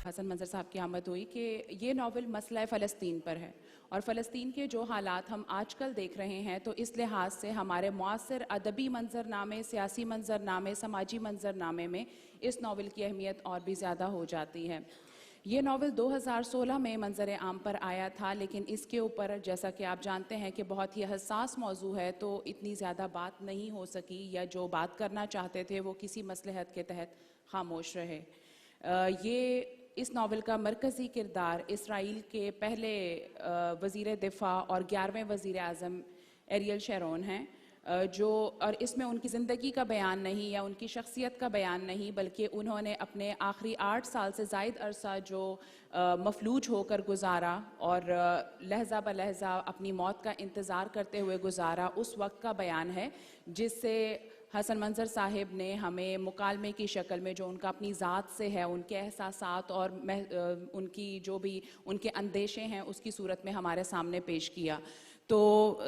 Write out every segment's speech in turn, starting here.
حسن منظر صاحب کی آمد ہوئی کہ یہ ناول مسئلہ فلسطین پر ہے، اور فلسطین کے جو حالات ہم آج کل دیکھ رہے ہیں تو اس لحاظ سے ہمارے معاصر ادبی منظرنامے، سیاسی منظرنامے، سماجی منظرنامے میں اس ناول کی اہمیت اور بھی زیادہ ہو جاتی ہے۔ یہ ناول 2016 میں منظر عام پر آیا تھا، لیکن اس کے اوپر جیسا کہ آپ جانتے ہیں کہ بہت ہی حساس موضوع ہے تو اتنی زیادہ بات نہیں ہو سکی، یا جو بات کرنا چاہتے تھے وہ کسی مصلحت کے تحت خاموش رہے۔ یہ اس ناول کا مرکزی کردار اسرائیل کے پہلے وزیر دفاع اور 11ویں وزیر اعظم ایریل شیرون ہیں، اور اس میں ان کی زندگی کا بیان نہیں یا ان کی شخصیت کا بیان نہیں، بلکہ انہوں نے اپنے آخری 8 سال سے زائد عرصہ جو مفلوج ہو کر گزارا اور لحظہ بلحظہ اپنی موت کا انتظار کرتے ہوئے گزارا، اس وقت کا بیان ہے، جس سے حسن منظر صاحب نے ہمیں مکالمے کی شکل میں جو ان کا اپنی ذات سے ہے، ان کے احساسات اور ان کی جو بھی ان کے اندیشے ہیں، اس کی صورت میں ہمارے سامنے پیش کیا۔ تو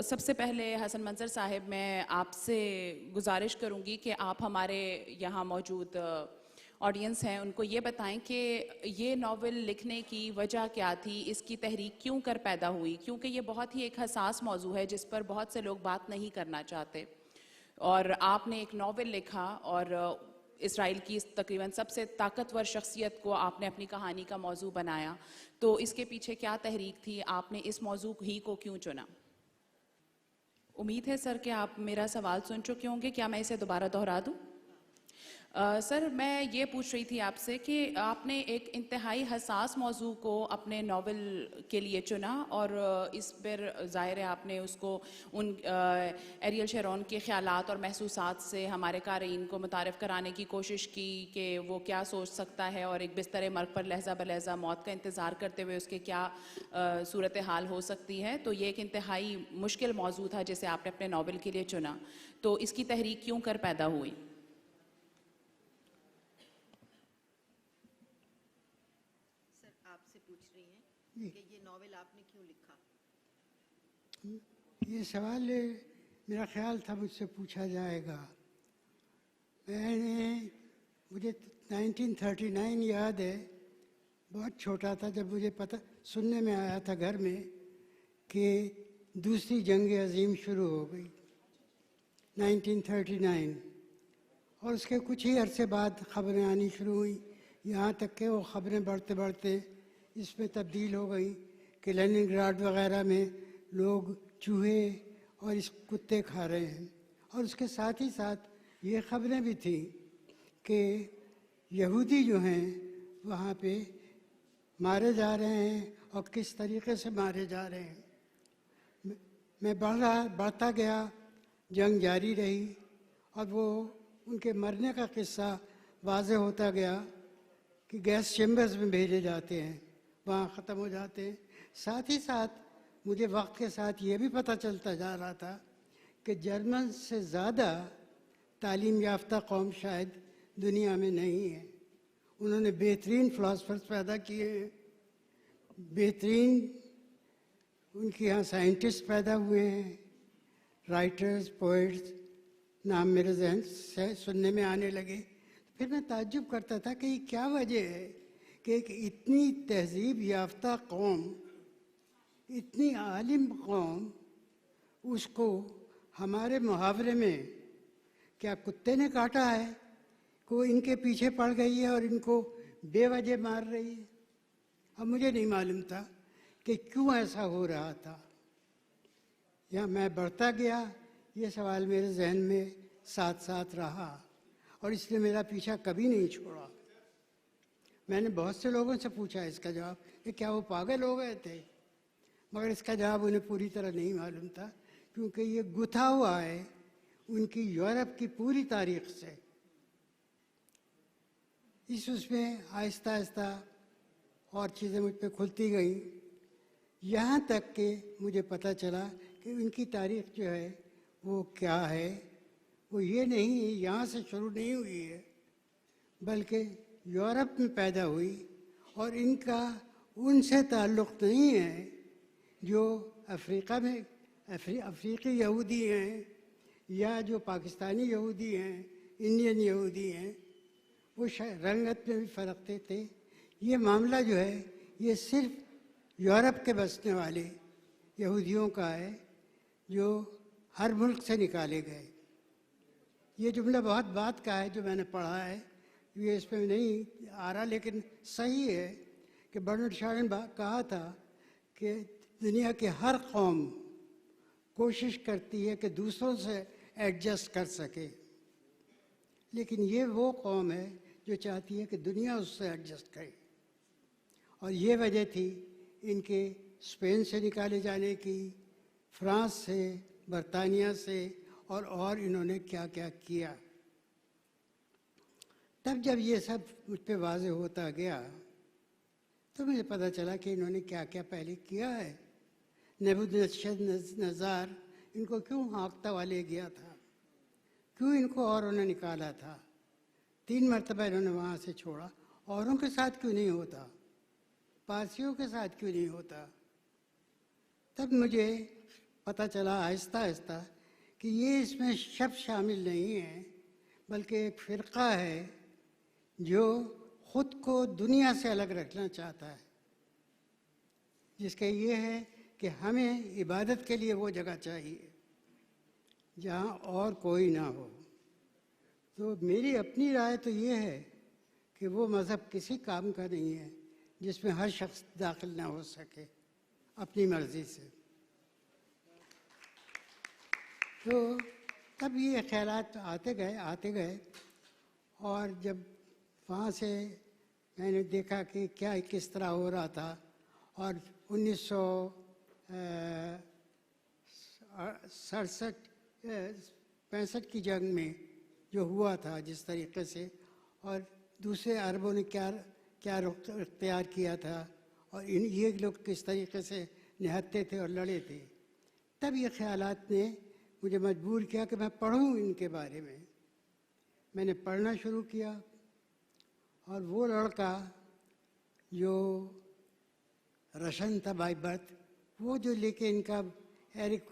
سب سے پہلے حسن منظر صاحب، میں آپ سے گزارش کروں گی کہ آپ ہمارے یہاں موجود آڈینس ہیں ان کو یہ بتائیں کہ یہ ناول لکھنے کی وجہ کیا تھی، اس کی تحریک کیوں کر پیدا ہوئی، کیونکہ یہ بہت ہی ایک حساس موضوع ہے جس پر بہت سے لوگ بات نہیں کرنا چاہتے، اور آپ نے ایک ناول لکھا اور اسرائیل کی تقریباً سب سے طاقتور شخصیت کو آپ نے اپنی کہانی کا موضوع بنایا، تو اس کے پیچھے کیا تحریک تھی، آپ نے اس موضوع ہی کو کیوں چنا؟ امید ہے سر کہ آپ میرا سوال سن چکے ہوں گے، کیا میں اسے دوبارہ دہرا دوں؟ سر میں یہ پوچھ رہی تھی آپ سے کہ آپ نے ایک انتہائی حساس موضوع کو اپنے ناول کے لیے چنا، اور اس پر ظاہر ہے آپ نے اس کو ان ایریل شیرون کے خیالات اور محسوسات سے ہمارے قارئین کو متعارف کرانے کی کوشش کی کہ وہ کیا سوچ سکتا ہے، اور ایک بستر مرگ پر لحظہ بلحظہ موت کا انتظار کرتے ہوئے اس کے کیا صورتحال ہو سکتی ہے۔ تو یہ ایک انتہائی مشکل موضوع تھا جسے آپ نے اپنے ناول کے لیے چنا، تو اس کی تحریک کیوں کر پیدا ہوئی؟ کہ یہ ناول آپ نے کیوں لکھا؟ یہ سوال میرا خیال تھا مجھ سے پوچھا جائے گا۔ مجھے 1939 یاد ہے، بہت چھوٹا تھا جب مجھے سننے میں آیا تھا گھر میں کہ دوسری جنگ عظیم شروع ہو گئی 1939، اور اس کے کچھ ہی عرصے بعد خبریں آنی شروع ہوئیں، یہاں تک کہ وہ خبریں بڑھتے بڑھتے اس میں تبدیل ہو گئی کہ لینن گراڈ وغیرہ میں لوگ چوہے اور اس کتے کھا رہے ہیں، اور اس کے ساتھ ہی ساتھ یہ خبریں بھی تھیں کہ یہودی جو ہیں وہاں پہ مارے جا رہے ہیں اور کس طریقے سے مارے جا رہے ہیں۔ میں بڑھتا گیا، جنگ جاری رہی، اور وہ ان کے مرنے کا قصہ واضح ہوتا گیا کہ گیس چیمبرز میں بھیجے جاتے ہیں، وہاں ختم ہو جاتے ہیں۔ ساتھ ہی ساتھ مجھے وقت کے ساتھ یہ بھی پتہ چلتا جا رہا تھا کہ جرمن سے زیادہ تعلیم یافتہ قوم شاید دنیا میں نہیں ہے۔ انہوں نے بہترین فلاسفرز پیدا کیے ہیں، بہترین ان کے یہاں سائنٹسٹ پیدا ہوئے ہیں، رائٹرز، پوئٹس، نام میرے ذہن سے سننے میں آنے لگے۔ پھر میں تعجب کرتا تھا کہ یہ کیا وجہ ہے کہ ایک اتنی تہذیب یافتہ قوم، اتنی عالم قوم، اس کو ہمارے محاورے میں کیا کتے نے کاٹا ہے کہ وہ ان کے پیچھے پڑ گئی ہے اور ان کو بے وجہ مار رہی ہے۔ اب مجھے نہیں معلوم تھا کہ کیوں ایسا ہو رہا تھا۔ یا میں بڑھتا گیا، یہ سوال میرے ذہن میں ساتھ ساتھ رہا، اور اس نے میرا پیچھا کبھی نہیں چھوڑا۔ میں نے بہت سے لوگوں سے پوچھا اس کا جواب کہ کیا وہ پاگل ہو گئے تھے، مگر اس کا جواب انہیں پوری طرح نہیں معلوم تھا، کیونکہ یہ گتھا ہوا ہے ان کی یورپ کی پوری تاریخ سے۔ اس میں آہستہ آہستہ اور چیزیں مجھ پہ کھلتی گئیں، یہاں تک کہ مجھے پتہ چلا کہ ان کی تاریخ جو ہے وہ کیا ہے۔ وہ یہ نہیں ہے یہاں سے شروع نہیں ہوئی ہے، بلکہ یورپ میں پیدا ہوئی، اور ان کا ان سے تعلق نہیں ہے جو افریقہ میں افریقی یہودی ہیں یا جو پاکستانی یہودی ہیں، انڈین یہودی ہیں، وہ رنگت میں بھی فرق تھے۔ یہ معاملہ جو ہے یہ صرف یورپ کے بسنے والے یہودیوں کا ہے جو ہر ملک سے نکالے گئے۔ یہ جملہ بہت بات کا ہے جو میں نے پڑھا ہے، یہ اس میں نہیں آ رہا، لیکن صحیح ہے کہ برنارڈ شاء نے کہا تھا کہ دنیا کی ہر قوم کوشش کرتی ہے کہ دوسروں سے ایڈجسٹ کر سکے، لیکن یہ وہ قوم ہے جو چاہتی ہے کہ دنیا اس سے ایڈجسٹ کرے، اور یہ وجہ تھی ان کے اسپین سے نکالے جانے کی، فرانس سے، برطانیہ سے، اور انہوں نے کیا کیا کیا۔ تب جب یہ سب مجھ پہ واضح ہوتا گیا تو مجھے پتہ چلا کہ انہوں نے کیا کیا پہلے کیا ہے۔ نبوکدنصر ان کو کیوں ہانکتا ہوا لے گیا تھا، کیوں ان کو اوروں نے نکالا تھا، 3 مرتبہ انہوں نے وہاں سے چھوڑا، اوروں کے ساتھ کیوں نہیں ہوتا، پارسیوں کے ساتھ کیوں نہیں ہوتا۔ تب مجھے پتہ چلا آہستہ آہستہ کہ یہ اس میں شامل نہیں ہے، بلکہ ایک فرقہ ہے جو خود کو دنیا سے الگ رکھنا چاہتا ہے، جس کا یہ ہے کہ ہمیں عبادت کے لیے وہ جگہ چاہیے جہاں اور کوئی نہ ہو۔ تو میری اپنی رائے تو یہ ہے کہ وہ مذہب کسی کام کا نہیں ہے جس میں ہر شخص داخل نہ ہو سکے اپنی مرضی سے۔ تو تب یہ خیالات آتے گئے، اور جب وہاں سے میں نے دیکھا کہ کیا کس طرح ہو رہا تھا، اور 1965 کی جنگ میں جو ہوا تھا جس طریقے سے، اور دوسرے عربوں نے کیا رخ اختیار کیا تھا، اور یہ لوگ کس طریقے سے نہتے تھے اور لڑے تھے، تب یہ خیالات نے مجھے مجبور کیا کہ میں پڑھوں ان کے بارے میں۔ میں نے پڑھنا شروع کیا، اور وہ لڑکا جو رشن تھا بائی برتھ، وہ جو لے کے ان کا ایرک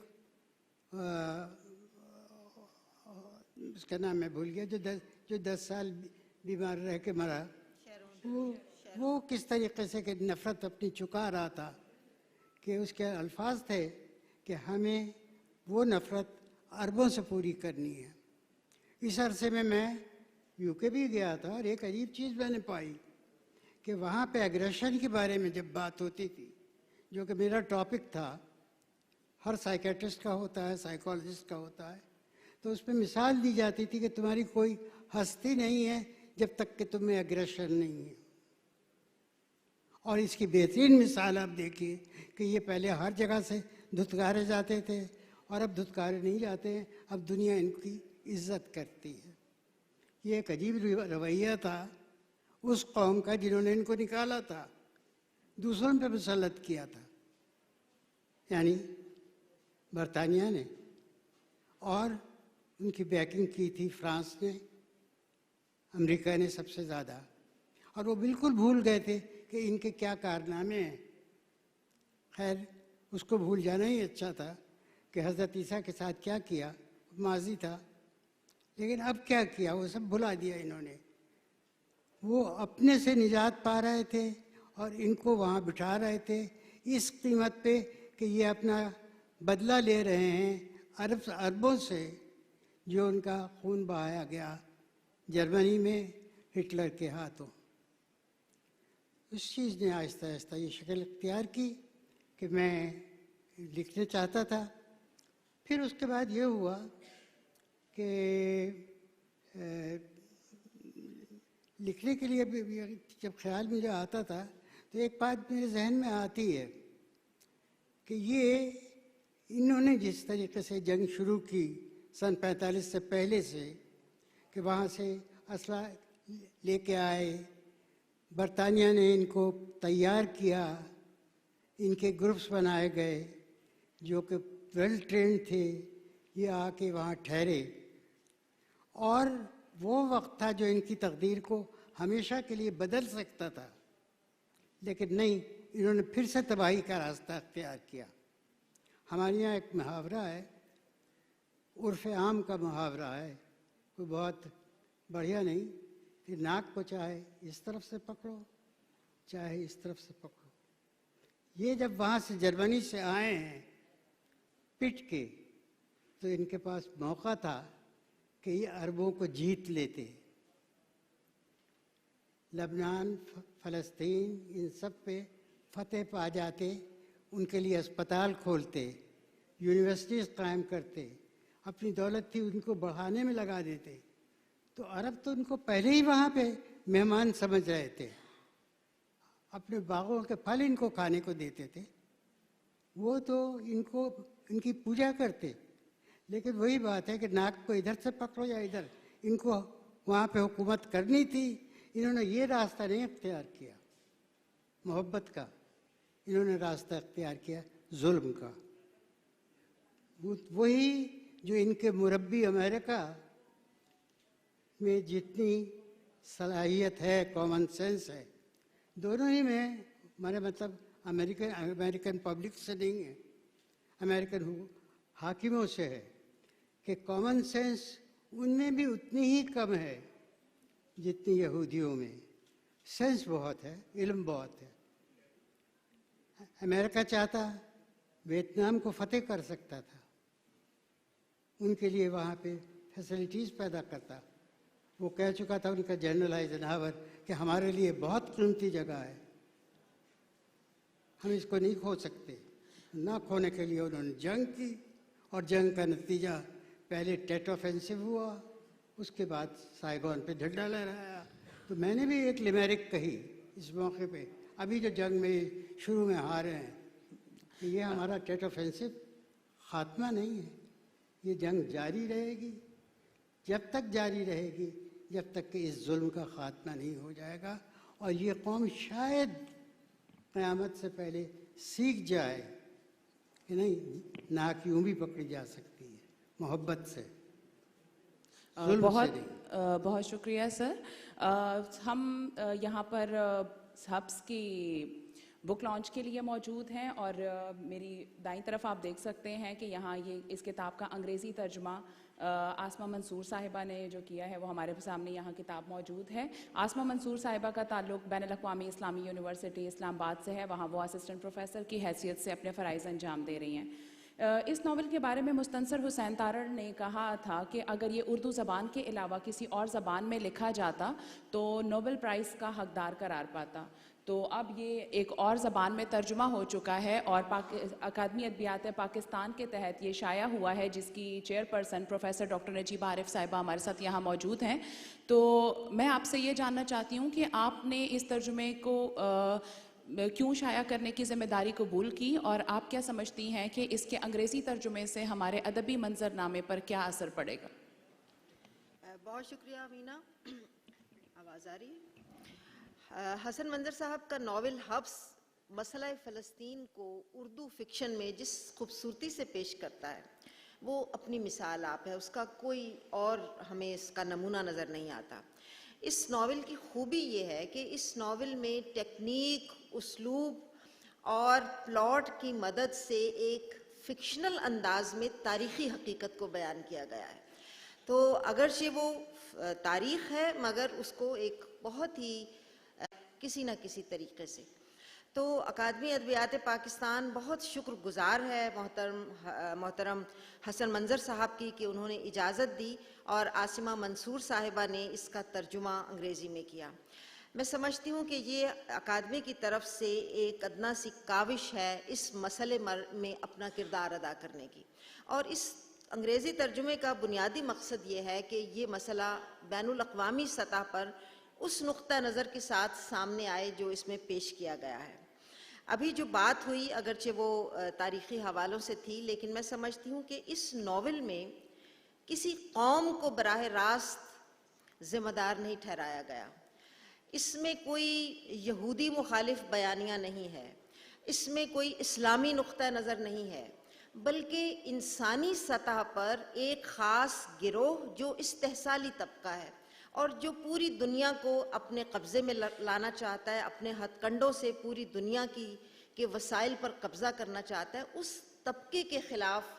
اس کا نام میں بھول گیا، جو 10 سال بیمار رہ کے مرا، وہ کس طریقے سے کہ نفرت اپنی چکا رہا تھا، کہ اس کے الفاظ تھے کہ ہمیں وہ نفرت عربوں سے پوری کرنی ہے۔ اس عرصے میں یو کے بھی گیا تھا، اور ایک عجیب چیز میں نے پائی کہ وہاں پہ ایگریشن کے بارے میں جب بات ہوتی تھی، جو کہ میرا ٹاپک تھا، ہر سائیکیٹرسٹ کا ہوتا ہے، سائیکالوجسٹ کا ہوتا ہے، تو اس پہ مثال دی جاتی تھی کہ تمہاری کوئی ہستی نہیں ہے جب تک کہ تمہیں ایگریشن نہیں ہے۔ اور اس کی بہترین مثال آپ دیکھیے کہ یہ پہلے ہر جگہ سے دھتکارے جاتے تھے، اور اب دھتکارے نہیں جاتے ہیں، اب دنیا ان کی عزت کرتی ہے۔ یہ ایک عجیب رویہ تھا اس قوم کا جنہوں نے ان کو نکالا تھا، دوسروں پہ مسلط کیا تھا، یعنی برطانیہ نے، اور ان کی بیکنگ کی تھی فرانس نے، امریکہ نے سب سے زیادہ، اور وہ بالکل بھول گئے تھے کہ ان کے کیا کارنامے ہیں۔ خیر، اس کو بھول جانا ہی اچھا تھا کہ حضرت عیسیٰ کے ساتھ کیا کیا، ماضی تھا، لیکن اب کیا کیا وہ سب بھلا دیا انہوں نے۔ وہ اپنے سے نجات پا رہے تھے اور ان کو وہاں بٹھا رہے تھے اس قیمت پہ کہ یہ اپنا بدلہ لے رہے ہیں عربوں سے جو ان کا خون بہایا گیا جرمنی میں ہٹلر کے ہاتھوں۔ اس چیز نے آہستہ آہستہ یہ شکل اختیار کی کہ میں لکھنا چاہتا تھا۔ پھر اس کے بعد یہ ہوا کہ لکھنے کے لیے جب خیال مجھے آتا تھا تو ایک بات میرے ذہن میں آتی ہے کہ یہ انہوں نے جس طریقے سے جنگ شروع کی سن 45 سے پہلے سے، کہ وہاں سے اسلحہ لے کے آئے، برطانیہ نے ان کو تیار کیا، ان کے گروپس بنائے گئے جو کہ ویل ٹرینڈ تھے، یہ آ کے وہاں ٹھہرے، اور وہ وقت تھا جو ان کی تقدیر کو ہمیشہ کے لیے بدل سکتا تھا، لیکن نہیں، انہوں نے پھر سے تباہی کا راستہ اختیار کیا۔ ہمارے یہاں ایک محاورہ ہے، عرف عام کا محاورہ ہے، کوئی بہت بڑھیا نہیں، کہ ناک کو چاہے اس طرف سے پکڑو چاہے اس طرف سے پکڑو۔ یہ جب وہاں سے جرمنی سے آئے ہیں پٹ کے، تو ان کے پاس موقع تھا کہ یہ عربوں کو جیت لیتے، لبنان، فلسطین، ان سب پہ فتح پا جاتے، ان کے لیے اسپتال کھولتے، یونیورسٹیز قائم کرتے، اپنی دولت تھی ان کو بڑھانے میں لگا دیتے۔ تو عرب تو ان کو پہلے ہی وہاں پہ مہمان سمجھ رہے تھے، اپنے باغوں کے پھل ان کو کھانے کو دیتے تھے، وہ تو ان کی پوجا کرتے۔ لیکن وہی بات ہے کہ ناک کو ادھر سے پکڑو یا ادھر، ان کو وہاں پہ حکومت کرنی تھی، انہوں نے یہ راستہ نہیں اختیار کیا محبت کا، انہوں نے راستہ اختیار کیا ظلم کا۔ وہی جو ان کے مربی امریکہ میں جتنی صلاحیت ہے، کامن سینس ہے، دونوں ہی میں، ہمارے مطلب امریکن پبلک سے نہیں ہے، امریکن حاکموں سے ہے، کہ کامن سینس ان میں بھی اتنی ہی کم ہے جتنی یہودیوں میں۔ سینس بہت ہے، علم بہت ہے۔ امریکہ چاہتا ویتنام کو فتح کر سکتا تھا، ان کے لیے وہاں پہ فیسلٹیز پیدا کرتا۔ وہ کہہ چکا تھا ان کا جنرل آئزنہاور کہ ہمارے لیے بہت قیمتی جگہ ہے، ہم اس کو نہیں کھو سکتے۔ نہ کھونے کے لیے انہوں نے جنگ کی، اور جنگ کا نتیجہ پہلے ٹیٹ آفینسو ہوا، اس کے بعد سائگون پہ ڈنڈا لہرایا۔ تو میں نے بھی ایک لیمیرک کہی اس موقع پہ، ابھی جو جنگ میں شروع میں ہارے ہیں، کہ یہ ہمارا ٹیٹ آفینسو خاتمہ نہیں ہے، یہ جنگ جاری رہے گی، جب تک جاری رہے گی جب تک کہ اس ظلم کا خاتمہ نہیں ہو جائے گا۔ اور یہ قوم شاید قیامت سے پہلے سیکھ جائے کہ نہیں، ناک یوں بھی پکڑی جا سکتی ہے، محبت سے، ظلم سے نہیں۔ بہت شکریہ سر۔ ہم یہاں پر ہبس کی بک لانچ کے لیے موجود ہیں، اور میری دائیں طرف آپ دیکھ سکتے ہیں کہ یہاں اس کتاب کا انگریزی ترجمہ آسمہ منصور صاحبہ نے جو کیا ہے، وہ ہمارے سامنے یہاں کتاب موجود ہے۔ آسمہ منصور صاحبہ کا تعلق بین الاقوامی اسلامی یونیورسٹی اسلام آباد سے ہے، وہاں وہ اسسٹنٹ پروفیسر کی حیثیت سے اپنے فرائض انجام دے رہی ہیں۔ اس ناول کے بارے میں مستنصر حسین تارڑ نے کہا تھا کہ اگر یہ اردو زبان کے علاوہ کسی اور زبان میں لکھا جاتا تو نوبل پرائز کا حقدار قرار پاتا۔ تو اب یہ ایک اور زبان میں ترجمہ ہو چکا ہے، اور اکادمی ادبیات پاکستان کے تحت یہ شائع ہوا ہے، جس کی چیئرپرسن پروفیسر ڈاکٹر نجیبہ عارف صاحبہ ہمارے ساتھ یہاں موجود ہیں۔ تو میں آپ سے یہ جاننا چاہتی ہوں کہ آپ نے اس ترجمے کو کیوں شائع کرنے کی ذمہ داری قبول کی، اور آپ کیا سمجھتی ہیں کہ اس کے انگریزی ترجمے سے ہمارے ادبی منظر نامے پر کیا اثر پڑے گا؟ بہت شکریہ امینا۔ آواز آ رہی ہے؟ حسن منظر صاحب کا ناول حبس مسئلہ فلسطین کو اردو فکشن میں جس خوبصورتی سے پیش کرتا ہے، وہ اپنی مثال آپ ہے، اس کا کوئی اور ہمیں اس کا نمونہ نظر نہیں آتا۔ اس ناول کی خوبی یہ ہے کہ اس ناول میں ٹیکنیک، اسلوب اور پلاٹ کی مدد سے ایک فکشنل انداز میں تاریخی حقیقت کو بیان کیا گیا ہے۔ تو اگرچہ وہ تاریخ ہے، مگر اس کو ایک بہت ہی کسی نہ کسی طریقے سے، تو اکادمی ادبیات پاکستان بہت شکر گزار ہے محترم حسن منظر صاحب کی کہ انہوں نے اجازت دی اور آسمہ منصور صاحبہ نے اس کا ترجمہ انگریزی میں کیا۔ میں سمجھتی ہوں کہ یہ اکادمی کی طرف سے ایک ادنا سی کاوش ہے اس مسئلے میں اپنا کردار ادا کرنے کی، اور اس انگریزی ترجمے کا بنیادی مقصد یہ ہے کہ یہ مسئلہ بین الاقوامی سطح پر اس نقطہ نظر کے ساتھ سامنے آئے جو اس میں پیش کیا گیا ہے۔ ابھی جو بات ہوئی اگرچہ وہ تاریخی حوالوں سے تھی، لیکن میں سمجھتی ہوں کہ اس ناول میں کسی قوم کو براہ راست ذمہ دار نہیں ٹھہرایا گیا۔ اس میں کوئی یہودی مخالف بیانیہ نہیں ہے، اس میں کوئی اسلامی نقطہ نظر نہیں ہے، بلکہ انسانی سطح پر ایک خاص گروہ جو استحصالی طبقہ ہے اور جو پوری دنیا کو اپنے قبضے میں لانا چاہتا ہے، اپنے ہتھ کنڈوں سے پوری دنیا کے وسائل پر قبضہ کرنا چاہتا ہے، اس طبقے کے خلاف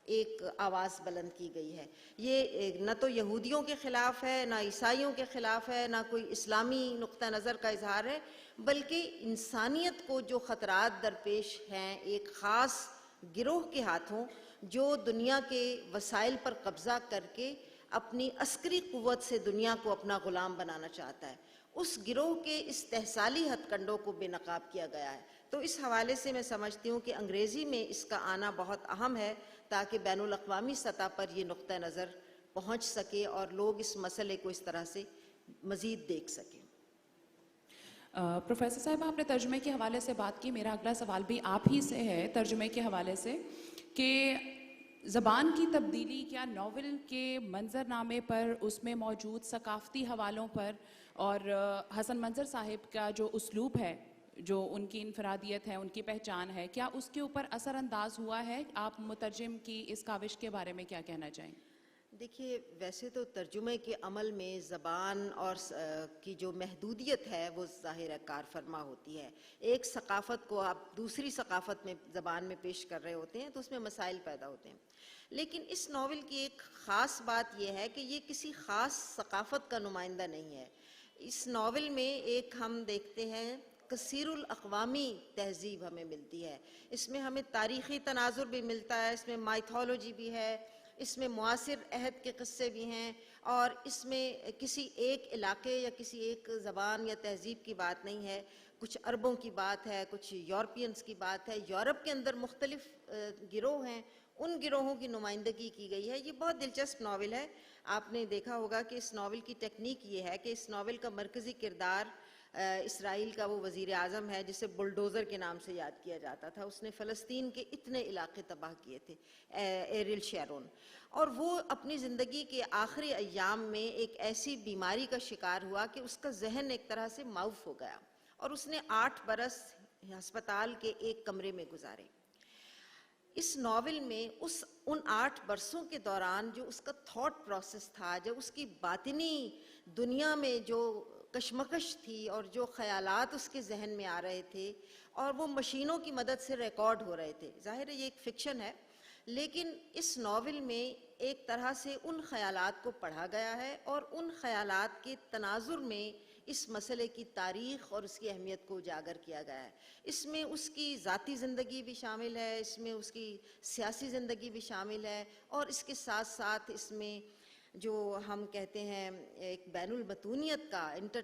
ایک آواز بلند کی گئی ہے۔ یہ نہ تو یہودیوں کے خلاف ہے، نہ عیسائیوں کے خلاف ہے، نہ کوئی اسلامی نقطہ نظر کا اظہار ہے، بلکہ انسانیت کو جو خطرات درپیش ہیں ایک خاص گروہ کے ہاتھوں جو دنیا کے وسائل پر قبضہ کر کے اپنی عسکری قوت سے دنیا کو اپنا غلام بنانا چاہتا ہے، اس گروہ کے استحصالی ہتھ کنڈوں کو بے نقاب کیا گیا ہے۔ تو اس حوالے سے میں سمجھتی ہوں کہ انگریزی میں اس کا آنا بہت اہم ہے تاکہ بین الاقوامی سطح پر یہ نقطہ نظر پہنچ سکے اور لوگ اس مسئلے کو اس طرح سے مزید دیکھ سکیں۔ پروفیسر صاحب، آپ نے ترجمے کے حوالے سے بات کی، میرا اگلا سوال بھی آپ ہی سے ہے ترجمے کے حوالے سے، کہ زبان کی تبدیلی کیا ناول کے منظرنامے پر، اس میں موجود ثقافتی حوالوں پر اور حسن منظر صاحب کا جو اسلوب ہے، جو ان کی انفرادیت ہے، ان کی پہچان ہے، کیا اس کے اوپر اثر انداز ہوا ہے؟ آپ مترجم کی اس کاوش کے بارے میں کیا کہنا چاہیں؟ دیکھیے، ویسے تو ترجمے کے عمل میں زبان اور کی جو محدودیت ہے وہ ظاہر ہے کار فرما ہوتی ہے۔ ایک ثقافت کو آپ دوسری ثقافت میں زبان میں پیش کر رہے ہوتے ہیں تو اس میں مسائل پیدا ہوتے ہیں، لیکن اس ناول کی ایک خاص بات یہ ہے کہ یہ کسی خاص ثقافت کا نمائندہ نہیں ہے۔ اس ناول میں ایک ہم دیکھتے ہیں کثیر الاقوامی تہذیب ہمیں ملتی ہے، اس میں ہمیں تاریخی تناظر بھی ملتا ہے، اس میں مائتھولوجی بھی ہے، اس میں معاصر عہد کے قصے بھی ہیں، اور اس میں کسی ایک علاقے یا کسی ایک زبان یا تہذیب کی بات نہیں ہے، کچھ عربوں کی بات ہے، کچھ یورپینز کی بات ہے، یورپ کے اندر مختلف گروہ ہیں، ان گروہوں کی نمائندگی کی گئی ہے۔ یہ بہت دلچسپ ناول ہے۔ آپ نے دیکھا ہوگا کہ اس ناول کی ٹیکنیک یہ ہے کہ اس ناول کا مرکزی کردار اسرائیل کا وہ وزیر اعظم ہے جسے بلڈوزر کے نام سے یاد کیا جاتا تھا، اس نے فلسطین کے اتنے علاقے تباہ کیے تھے، ایریل شیرون، اور وہ اپنی زندگی کے آخری ایام میں ایک ایسی بیماری کا شکار ہوا کہ اس کا ذہن ایک طرح سے معاف ہو گیا اور اس نے 8 برس ہسپتال کے ایک کمرے میں گزارے۔ اس ناول میں ان 8 برسوں کے دوران جو اس کا تھاٹ پروسیس تھا، جو اس کی باطنی دنیا میں جو کشمکش تھی اور جو خیالات اس کے ذہن میں آ رہے تھے اور وہ مشینوں کی مدد سے ریکارڈ ہو رہے تھے، ظاہر ہے یہ ایک فکشن ہے، لیکن اس ناول میں ایک طرح سے ان خیالات کو پڑھا گیا ہے اور ان خیالات کے تناظر میں اس مسئلے کی تاریخ اور اس کی اہمیت کو اجاگر کیا گیا ہے۔ اس میں اس کی ذاتی زندگی بھی شامل ہے، اس میں اس کی سیاسی زندگی بھی شامل ہے، اور اس کے ساتھ ساتھ اس میں جو ہم کہتے ہیں ایک بین المتونیت کا انٹر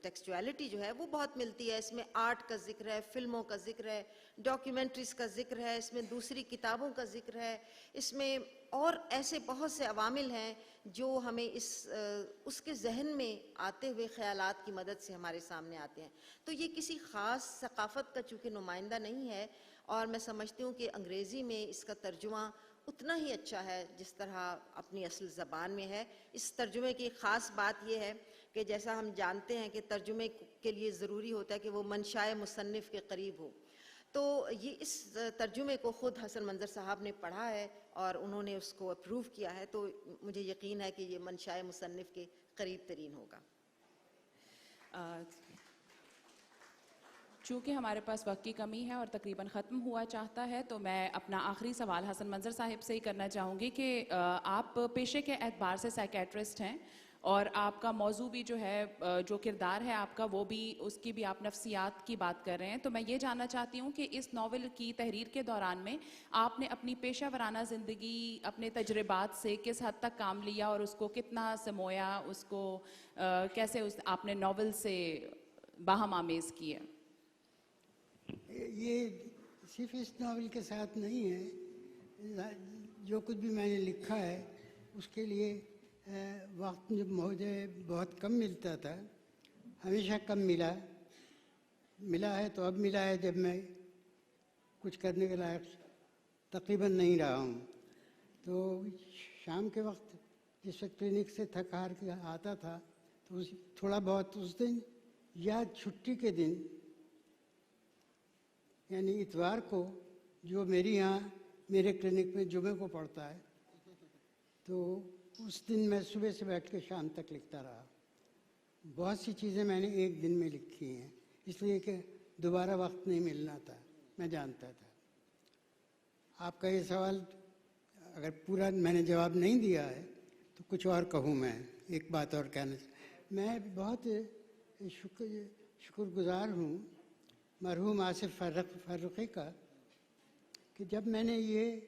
ٹیکسچوالٹی جو ہے وہ بہت ملتی ہے۔ اس میں آرٹ کا ذکر ہے، فلموں کا ذکر ہے، ڈاکیومنٹریز کا ذکر ہے، اس میں دوسری کتابوں کا ذکر ہے، اس میں اور ایسے بہت سے عوامل ہیں جو ہمیں اس کے ذہن میں آتے ہوئے خیالات کی مدد سے ہمارے سامنے آتے ہیں۔ تو یہ کسی خاص ثقافت کا چونکہ نمائندہ نہیں ہے، اور میں سمجھتی ہوں کہ انگریزی میں اس کا ترجمہ اتنا ہی اچھا ہے جس طرح اپنی اصل زبان میں ہے۔ اس ترجمے کی خاص بات یہ ہے کہ جیسا ہم جانتے ہیں کہ ترجمے کے لیے ضروری ہوتا ہے کہ وہ منشاء مصنف کے قریب ہو، تو یہ اس ترجمے کو خود حسن منظر صاحب نے پڑھا ہے اور انہوں نے اس کو اپروو کیا ہے، تو مجھے یقین ہے کہ یہ منشاء مصنف کے قریب ترین ہوگا۔ چونکہ ہمارے پاس وقت کی کمی ہے اور تقریباً ختم ہوا چاہتا ہے، تو میں اپنا آخری سوال حسن منظر صاحب سے ہی کرنا چاہوں گی کہ آپ پیشے کے اعتبار سے سائیکیٹرسٹ ہیں، اور آپ کا موضوع بھی جو ہے، جو کردار ہے آپ کا، وہ بھی اس کی بھی آپ نفسیات کی بات کر رہے ہیں، تو میں یہ جاننا چاہتی ہوں کہ اس ناول کی تحریر کے دوران میں آپ نے اپنی پیشہ ورانہ زندگی، اپنے تجربات سے کس حد تک کام لیا اور اس کو کتنا سمویا، اس کو کیسے آپ نے ناول سے باہم آمیز کیا؟ یہ صرف اس ناول کے ساتھ نہیں ہے، جو کچھ بھی میں نے لکھا ہے اس کے لیے وقت جب مجھے بہت کم ملتا تھا، ہمیشہ کم ملا ہے، تو اب ملا ہے جب میں کچھ کرنے کے لائق تقریباً نہیں رہا ہوں، تو شام کے وقت جس وقت کلینک سے تھک ہار کے آتا تھا تو تھوڑا بہت اس دن یا چھٹی کے دن یعنی اتوار کو جو میری یہاں میرے کلینک میں جمعے کو پڑھتا ہے تو اس دن میں صبح سے بیٹھ کے شام تک لکھتا رہا. بہت سی چیزیں میں نے ایک دن میں لکھی ہیں، اس لیے کہ دوبارہ وقت نہیں ملنا تھا، میں جانتا تھا. آپ کا یہ سوال اگر پورا میں نے جواب نہیں دیا ہے تو کچھ اور کہوں. میں ایک بات اور کہنا میں بہت شکر گزار ہوں مرحوم آصف فرقی کا کہ جب میں نے یہ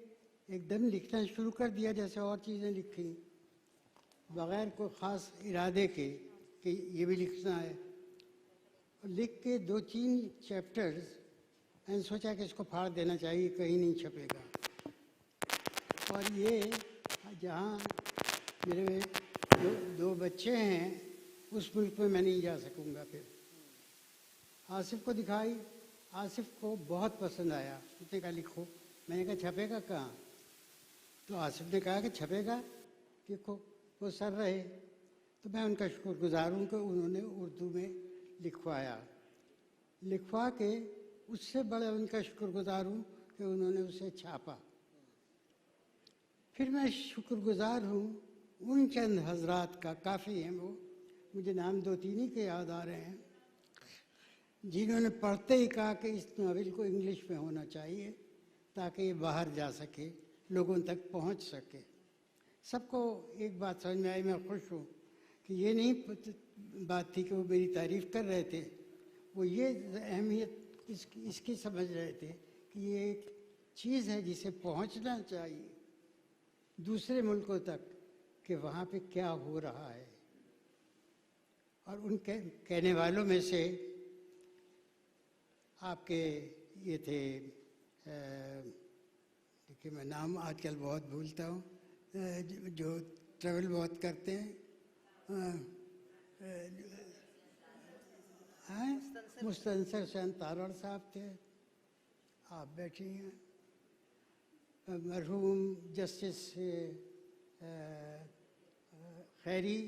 ایک دم لکھنا شروع کر دیا جیسے اور چیزیں لکھی بغیر کوئی خاص ارادے کے کہ یہ بھی لکھنا ہے، لکھ کے 2-3 چیپٹرز میں نے سوچا کہ اس کو پھاڑ دینا چاہیے، کہیں نہیں چھپے گا. اور یہ جہاں میرے 2 بچے ہیں اس ملک میں نہیں جا سکوں گا. پھر آصف کو دکھائی، آصف کو بہت پسند آیا. اس نے کہا لکھو. میں نے کہا چھپے گا کہاں؟ تو آصف نے کہا کہ چھپے گا کہ وہ سر رہے. تو میں ان کا شکر گزار ہوں کہ انہوں نے اردو میں لکھوا کے اس سے بڑا ان کا شکر گزار ہوں کہ انہوں نے اسے چھاپا. پھر میں شکر گزار ہوں ان چند حضرات کا، کافی ہیں وہ، مجھے نام 2-3 ہی کے یاد آ رہے ہیں، جنہوں نے پڑھتے ہی کہا کہ اس ناول کو انگلش میں ہونا چاہیے تاکہ یہ باہر جا سکے، لوگوں تک پہنچ سکے. سب کو ایک بات سمجھ میں آئی، میں خوش ہوں کہ یہ نہیں بات تھی کہ وہ میری تعریف کر رہے تھے، وہ یہ اہمیت اس کی سمجھ رہے تھے کہ یہ ایک چیز ہے جسے پہنچنا چاہیے دوسرے ملکوں تک کہ وہاں پہ کیا ہو رہا ہے. اور ان کے کہنے والوں میں سے آپ کے یہ تھے، دیکھیے میں نام آج کل بہت بھولتا ہوں، جو ٹریول بہت کرتے ہیں، مستنصر حسین تارڑ صاحب تھے، آپ بیٹھی ہیں. مرحوم جسٹس خیری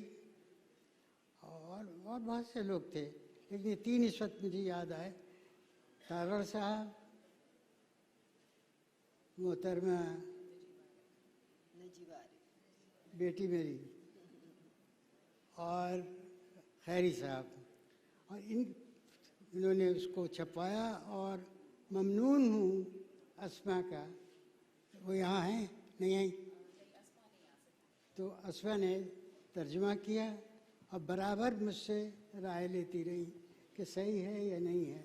اور بہت سے لوگ تھے، لیکن یہ 3 اس وقت مجھے یاد آئے. تارڑ صاحب، محترمہ بیٹی میری اور خیری صاحب، اور انہوں نے اس کو چھپایا. اور ممنون ہوں اسما کا، وہ یہاں ہیں نہیں آئی تو اسما نے ترجمہ کیا اور برابر مجھ سے رائے لیتی رہی کہ صحیح ہے یا نہیں ہے.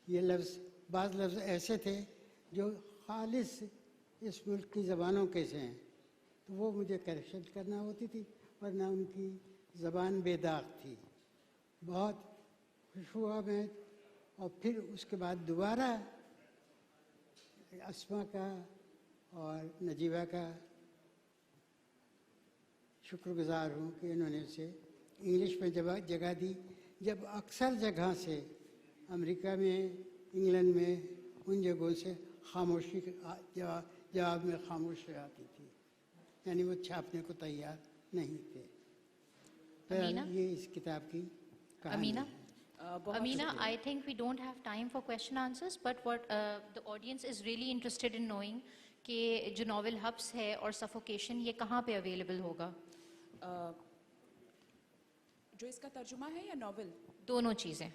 یہ بعض لفظ ایسے تھے جو خالص اس ملک کی زبانوں کے سے ہیں، تو وہ مجھے کریکشن کرنا ہوتی تھی، ورنہ ان کی زبان بے داغ تھی. بہت خوش ہوا میں. اور پھر اس کے بعد دوبارہ اسما کا اور نجیبہ کا شکر گزار ہوں کہ انہوں نے اسے انگلش میں جگہ دی، جب اکثر جگہ سے امریکہ میں، انگلینڈ میں، ان جگہوں سے خاموشی جواب میں خاموشی آتی تھی، یعنی وہ چھاپنے کو تیار نہیں تھے. یہ اس کتاب کی کہانی ہے. Amina, I think we don't have time for question answers, but what the audience is really interested in knowing کہ جو ناول ہبس ہے اور سفوکیشن یہ کہاں پہ اویلیبل ہوگا؟ جو اس کا ترجمہ ہے یا ناول؟ دونوں چیزیں.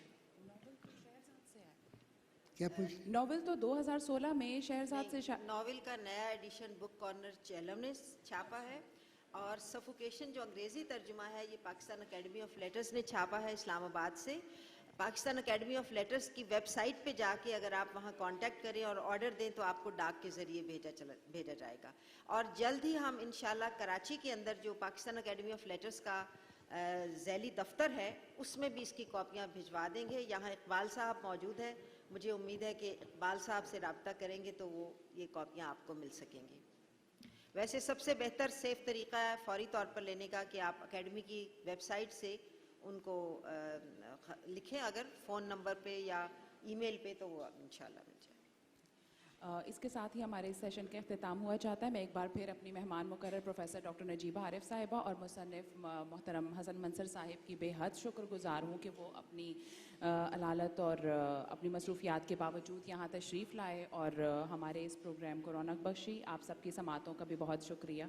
کیا پوچھ؟ ناول تو 2016 میں شہرزاد سے ناول کا نیا ایڈیشن بک کارنر چیلم نے چھاپا ہے، اور سفوکیشن جو انگریزی ترجمہ ہے یہ پاکستان اکیڈمی آف لیٹرز نے چھاپا ہے اسلام آباد سے. پاکستان اکیڈمی آف لیٹرز کی ویب سائٹ پہ جا کے اگر آپ وہاں کانٹیکٹ کریں اور آرڈر دیں تو آپ کو ڈاک کے ذریعے بھیجا جائے گا. اور جلد ہی ہم انشاءاللہ کراچی کے اندر جو پاکستان اکیڈمی آف لیٹرز کا ذیلی دفتر ہے اس میں بھی اس کی کاپیاں بھجوا دیں گے. یہاں اقبال صاحب موجود ہیں، مجھے امید ہے کہ اقبال صاحب سے رابطہ کریں گے تو وہ یہ کاپیاں آپ کو مل سکیں گی. ویسے سب سے بہتر سیف طریقہ ہے فوری طور پر لینے کا کہ آپ اکیڈمی کی ویب سائٹ سے ان کو لکھیں، اگر فون نمبر پہ یا ای میل پہ، تو وہ انشاءاللہ مل جائے. اس کے ساتھ ہی ہمارے اس سیشن کا اختتام ہوا چاہتا ہے. میں ایک بار پھر اپنی مہمان مقرر پروفیسر ڈاکٹر نجیبہ عارف صاحبہ اور مصنف محترم حسن منظر صاحب کی بے حد شکر گزار ہوں کہ وہ اپنی علالت اور اپنی مصروفیات کے باوجود یہاں تشریف لائے اور ہمارے اس پروگرام کو رونق بخشی. آپ سب کی سماعتوں کا بھی بہت شکریہ.